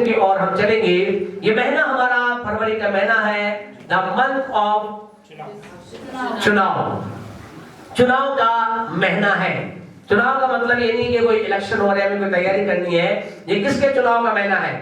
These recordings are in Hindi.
वचन की ओर हम चलेंगे। ये महीना हमारा फरवरी का महीना है, द मंथ ऑफ चुनाव। चुनाव का महीना है। चुनाव का मतलब ये नहीं कि कोई इलेक्शन हो रहा है, हमें कोई तैयारी करनी है। ये किसके चुनाव का महीना है?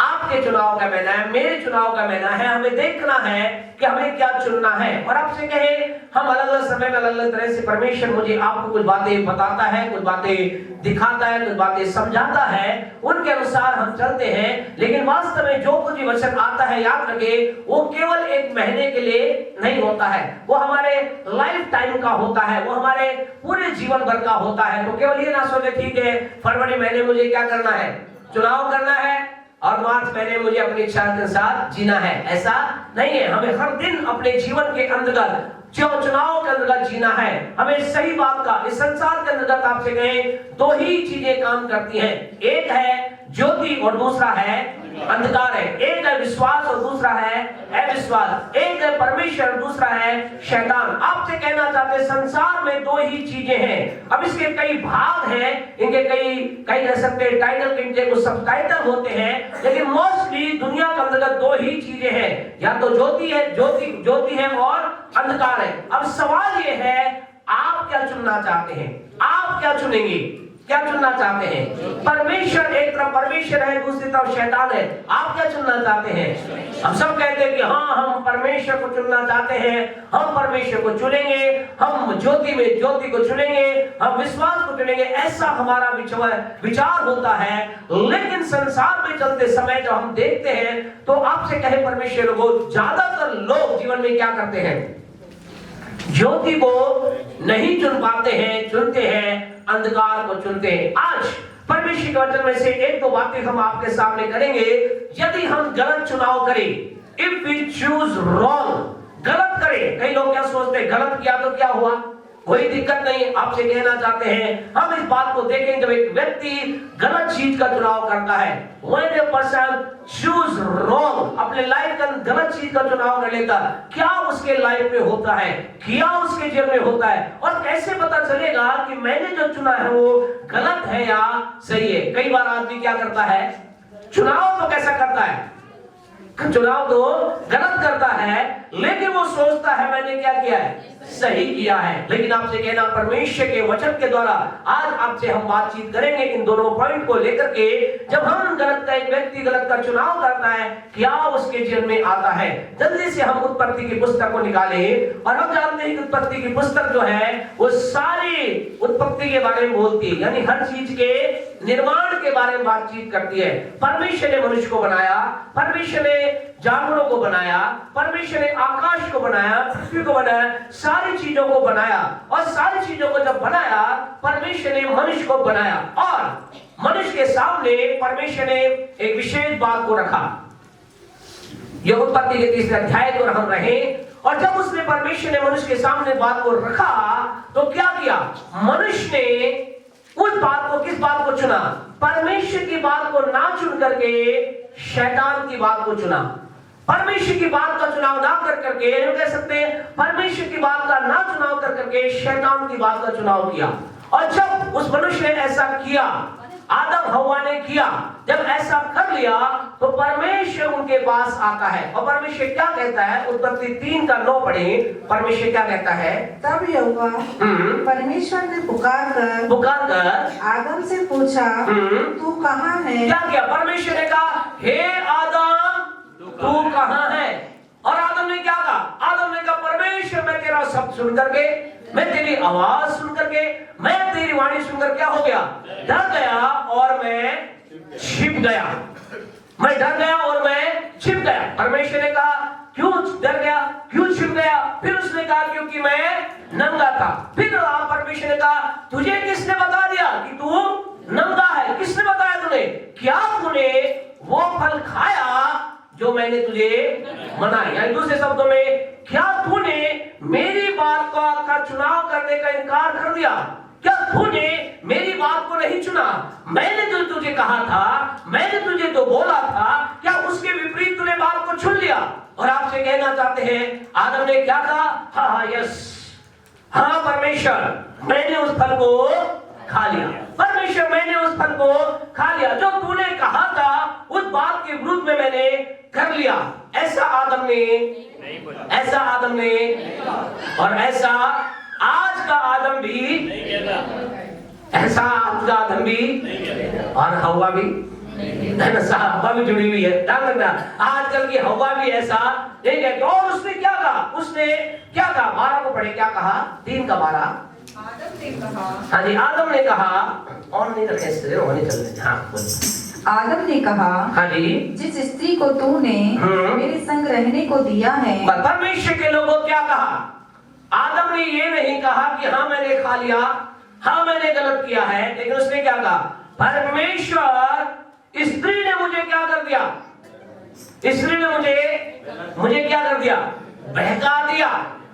आपके चुनाव का महीना है, मेरे चुनाव का महीना है। हमें देखना है कि हमें क्या चुनना है। और आपसे कहे, हम अलग अलग समय में अलग अलग तरह से परमेश्वर मुझे आपको कुछ बातें बताता है, कुछ बातें दिखाता है, कुछ बातें समझाता है, उनके अनुसार हम चलते हैं। लेकिन वास्तव में जो कुछ भी वचन आता है, याद रखे, वो केवल एक महीने के लिए नहीं होता है, वो हमारे लाइफ टाइम का होता है, वो हमारे पूरे जीवन भर का होता है। तो केवल ये ना सोचे ठीक है फरवरी महीने मुझे क्या करना है, चुनाव करना है, और मार्च महीने मुझे अपनी इच्छा के साथ जीना है, ऐसा नहीं है। हमें हर दिन अपने जीवन के अंतर्गत जो चुनाव के अंतर्गत जीना है। हमें सही बात का, इस संसार के अंतर्गत आपसे कहें, दो ही चीजें काम करती हैं, एक है ज्योति और दूसरा है अंधकार है। एक है विश्वास और दूसरा है अविश्वास। एक है परमेश्वर और दूसरा है शैतान। आपसे कहना चाहते संसार में दो ही चीजें हैं। अब इसके कई भाग हैं, इनके कई कह सकते हैं टाइटल, इनके कुछ सब टाइटल होते हैं, लेकिन मोस्टली दुनिया के अंतर्गत दो ही चीजें हैं, या तो ज्योति है, ज्योति है और अंधकार है। अब सवाल ये है, आप क्या चुनना चाहते हैं? आप क्या चुनेंगे? क्या चुनना चाहते हैं? परमेश्वर एक तरफ परमेश्वर है, दूसरी तरफ शैतान है। आप क्या चुनना चाहते हैं? हम सब कहते हैं कि हाँ हम परमेश्वर को चुनना चाहते हैं, हम परमेश्वर को चुनेंगे, हम ज्योति में ज्योति को चुनेंगे, हम विश्वास को चुनेंगे, ऐसा हमारा विचार होता है। लेकिन संसार में चलते समय जब हम देखते हैं तो आपसे कहे परमेश्वर को, ज्यादातर लोग जीवन में क्या करते हैं? ज्योति को नहीं चुन पाते हैं, चुनते हैं अंधकार को चुनते हैं। आज परमेश्वर के वचन में से एक दो बातें हम आपके सामने करेंगे। यदि हम गलत चुनाव करें, इफ वी चूज रॉन्ग, गलत करें, कई लोग क्या सोचते हैं, गलत किया तो क्या हुआ, कोई दिक्कत नहीं। आपसे कहना चाहते हैं, हम इस बात को देखें, जब एक व्यक्ति गलत चीज का चुनाव करता है, when a person choose wrong, अपने लाइफ का गलत चीज का चुनाव कर लेता, क्या उसके लाइफ में होता है, क्या उसके जीवन में होता है, और कैसे पता चलेगा कि मैंने जो चुना है वो गलत है या सही है? कई बार आदमी क्या करता है, चुनाव तो कैसा करता है, चुनाव तो गलत करता है, लेकिन वो सोचता है मैंने क्या किया है, सही किया है। लेकिन आपसे कहना, परमेश्वर के वचन के द्वारा आज आपसे हम बातचीत करेंगे इन दोनों पॉइंट को लेकर के। जब हम गलत का, एक व्यक्ति गलत का चुनाव करता है, क्या उसके जीवन में आता है? जल्दी से हम उत्पत्ति की पुस्तक को निकालें, और हम जानते हैं कि उत्पत्ति की पुस्तक जो है वो सारी उत्पत्ति के बारे में बोलती है, यानी हर चीज के निर्माण के बारे में बातचीत करती है। परमेश्वर ने मनुष्य को बनाया, परमेश्वर ने जानवरों को बनाया, परमेश्वर ने आकाश को बनाया, पृथ्वी को बनाया, सारी चीजों को बनाया, और सारी चीजों को जब बनाया, परमेश्वर ने मनुष्य को बनाया, और मनुष्य के सामने परमेश्वर ने एक विशेष बात को रखा। यह उत्पत्ति के 3 अध्याय को हम रहे, और जब उसने, परमेश्वर ने मनुष्य के सामने बात को रखा, तो क्या किया? मनुष्य ने उस बात को, किस बात को चुना? परमेश्वर की बात को ना चुन करके शैतान की बात को चुना। परमेश्वर की बात का चुनाव ना कर करके, कह सकते हैं परमेश्वर की बात का ना चुनाव कर करके शैतान की बात का चुनाव किया। और जब उस मनुष्य ने ऐसा किया, आदम हव्वा ने किया, जब ऐसा कर लिया, तो परमेश्वर उनके पास आता है, और परमेश्वर क्या कहता है? उत्पत्ति 3:9 पढ़े। परमेश्वर क्या कहता है? तब यहोवा परमेश्वर ने पुकार कर आदम से पूछा, तू कहाँ है? क्या किया? परमेश्वर ने कहा, हे आदम तू कहाँ है? और आदम ने क्या कहा? आदम ने कहा, परमेश्वर मैं तेरा शब्द सुन करके, मैं तेरी आवाज सुन करके, मैं तेरी वाणी सुनकर क्या हो गया? डर गया और मैं छिप गया। मैं डर गया और मैं छिप गया। परमेश्वर ने कहा, क्यों डर गया, क्यों छिप गया? फिर उसने कहा, क्योंकि मैं नंगा था। फिर परमेश्वर ने कहा, तुझे किसने बता दिया कि तू नंगा है? किसने बताया तुझे? क्या तूने वो फल खाया जो मैंने तुझे मनाया? यानी दूसरे शब्दों में, क्या तूने मेरी बात का चुनाव करने का इनकार कर दिया? क्या तूने मेरी बात को नहीं चुना? मैंने जो तुझे कहा था, मैंने तुझे तो बोला था, क्या उसके विपरीत तूने बात को चुन लिया? और आपसे कहना चाहते हैं, आदम ने क्या कहा? हाँ यस, हाँ परमेश्वर, मैंने उस फल को खा लिया। परमेश्वर, मैंने उस फल को खा लिया, जो तूने कहा था उस बात के विरुद्ध में मैंने कर लिया। ऐसा आदम ने और ऐसा आज का आदम भी, ऐसा आज का आदम भी और हवा भी, हवा भी जुड़ी हुई है। ध्यान रखना, आजकल की हवा भी ऐसा नहीं कहती। और उसने क्या कहा? उसने क्या कहा? 12 को पढ़े, क्या कहा? 3 का 12। आदम ने कहा, हाँ जी, आदम ने कहा, और नहीं रखे इससे होने चल रहे। हाँ बोलिए। आदम ने कहा, हाँ जी, जिस स्त्री को तूने मेरे संग रहने को दिया है। परमेश्वर के लोगों क्या कहा? आदम ने ये नहीं कहा कि हाँ मैंने खा लिया, हाँ मैंने गलत किया है, लेकिन उसने क्या कहा? परमेश्वर, स्त्री ने मुझे क्या कर दिया? स्त्री ने मुझे क्या कर दिया? बहका दिया।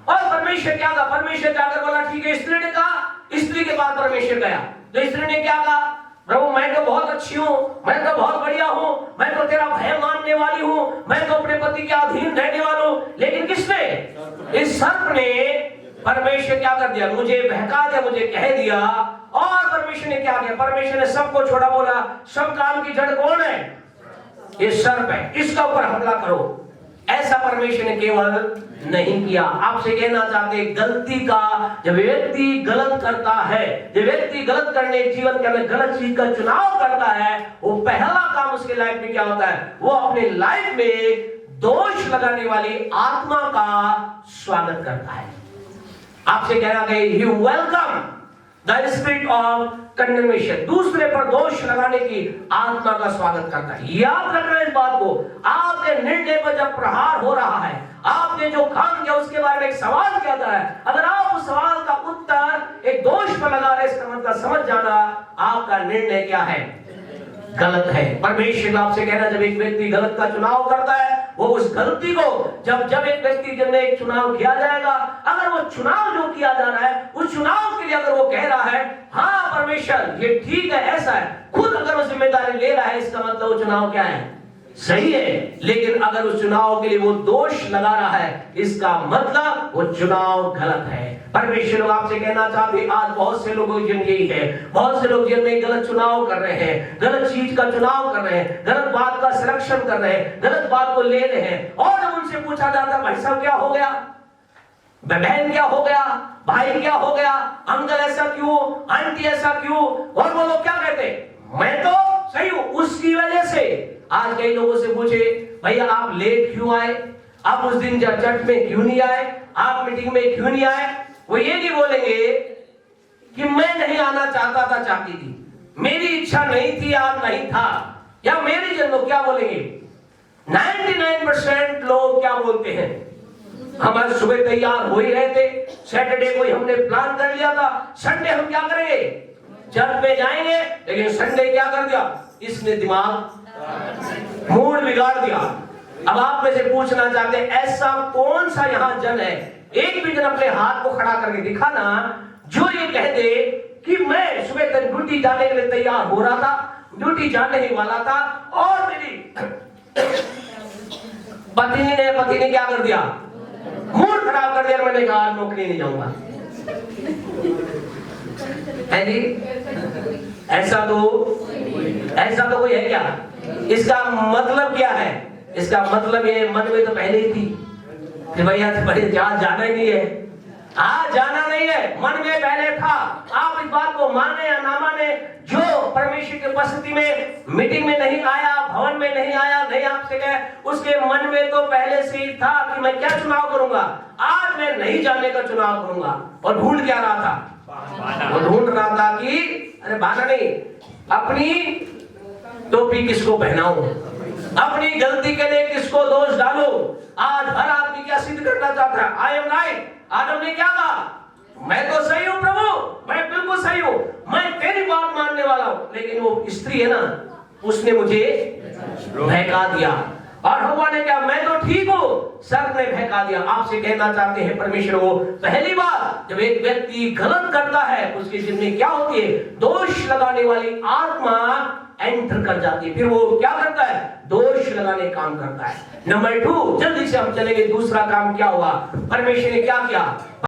और परमेश्वर क्या कहा? परमेश्वर जाकर बोला ठीक है। स्त्री ने कहा, स्त्री के बाद परमेश्वर गया तो स्त्री ने क्या कहा? प्रभु मैं तो बहुत अच्छी हूँ, मैं तो बहुत बढ़िया हूँ, मैं तो तेरा भय मानने वाली हूँ, मैं तो अपने पति के अधीन रहने वाला हूँ। लेकिन किसने? इस सर्प ने। परमेश्वर क्या कर दिया? मुझे बहका दिया, मुझे कह दिया। और परमेश्वर ने क्या किया? परमेश्वर ने सबको छोड़ा, बोला सब काम की जड़ कौन है? ये सर्प है, इसका ऊपर हमला करो। ऐसा परमेश्वर ने केवल नहीं किया। आपसे कहना चाहते, गलती का जब व्यक्ति गलत करता है, जब व्यक्ति गलत करने जीवन के अंदर गलत चीज का चुनाव करता है, वो पहला काम उसके लाइफ में क्या होता है? वो अपने लाइफ में दोष लगाने वाली आत्मा का स्वागत करता है। आपसे कहना चाहिए, you welcome the spirit of condemnation. दूसरे पर दोष लगाने की आत्मा का स्वागत करता है। याद रखना इस बात को। आपके निर्णय पर जब प्रहार हो रहा है, आपने जो काम किया उसके बारे में एक सवाल किया जा रहा है, अगर आप उस सवाल का उत्तर एक दोष पर लगा रहे, इसका मतलब समझ जाना आपका निर्णय क्या है? गलत है। परमेश्वर आपसे कहना, जब एक व्यक्ति गलत का चुनाव करता है, वो उस गलती को जब एक व्यक्ति के लिए एक चुनाव किया जाएगा, अगर वो चुनाव जो किया जा रहा है उस चुनाव के लिए अगर वो कह रहा है हाँ परमेश्वर ये ठीक है, ऐसा है, खुद अगर वो जिम्मेदारी ले रहा है, इसका मतलब वो चुनाव क्या है? सही है। लेकिन अगर उस चुनाव के लिए वो दोष लगा रहा है, इसका मतलब वो चुनाव गलत है। परमेश्वर लोग आपसे कहना चाहते, आज बहुत से लोगों की जिंदगी यही है, बहुत से लोग जीवन में गलत चुनाव कर रहे हैं, गलत चीज का चुनाव कर रहे हैं, गलत बात का सिलेक्शन कर रहे हैं, गलत बात को ले रहे हैं। और जब उनसे पूछा जाता है भाई साहब क्या हो गया, बहन क्या हो गया, भाई क्या हो गया, अंकल ऐसा क्यों, आंटी ऐसा क्यों, और वो लोग क्या कहते? मैं तो सही हूं, उसकी वजह से। आज कई लोगों से पूछे भैया आप लेट क्यों आए, आप उस दिन चर्च में क्यों नहीं आए, आप मीटिंग में क्यों नहीं आए, वो ये नहीं बोलेंगे कि मैं नहीं आना चाहता था, चाहती थी, मेरी इच्छा नहीं थी, आप नहीं था, या मेरी जन्म। क्या बोलेंगे? 99% लोग क्या बोलते हैं? हमारे सुबह तैयार हो ही रहे थे, सैटरडे को ही हमने प्लान कर लिया था, संडे हम क्या करेंगे? चर्च में जाएंगे। लेकिन संडे क्या कर दिया? इसने दिमाग मूड बिगाड़ दिया। अब आप में से पूछना चाहते हैं, ऐसा कौन सा यहाँ जन है, एक भी जन अपने हाथ को खड़ा करके दिखाना जो ये कह दे कि मैं सुबह तक ड्यूटी जाने के लिए तैयार हो रहा था, ड्यूटी जाने ही वाला था, और मेरी पति ने क्या कर दिया? मूड खराब कर दिया, मैंने कहा नौकरी नहीं जाऊंगा। है जी? ऐसा तो कोई है क्या? इसका मतलब क्या है? इसका मतलब ये मन में तो पहले ही थी कि भैया जाना ही नहीं है, जाना नहीं है, मन में पहले था। आप इस बात को माने या ना माने, जो परमेश्वर की उपस्थिति में मीटिंग में नहीं आया, भवन में नहीं आया, नहीं आपसे कहे, उसके मन में तो पहले से ही था कि मैं क्या चुनाव करूंगा, आज मैं नहीं जाने का चुनाव करूंगा। और ढूंढ क्या रहा था? वो ढूंढ रहा था कि अरे बहाना नहीं, अपनी टोपी किसको पहनाऊं, अपनी गलती के लिए किसको दोष डालूं। आज हर आदमी क्या सिद्ध करना चाहता है? I am right. आदम ने क्या कहा? मैं तो सही हूं प्रभु, मैं बिल्कुल सही हूं, मैं तेरी बात मानने वाला हूं। लेकिन वो स्त्री है ना, उसने मुझे बहका दिया। और हवा ने क्या? मैं तो ठीक हूं, सर्प ने बहका दिया। आपसे कहना चाहते हैं परमेश्वर को, पहली बात जब एक व्यक्ति गलत करता है उसके जीवन में क्या होती है? दोष लगाने वाली आत्मा एंटर कर जाती है। फिर वो क्या करता है? दोष लगाने का काम करता है। नंबर 2, जल्दी से हम चलेंगे। दूसरा काम क्या हुआ? परमेश्वर ने क्या किया?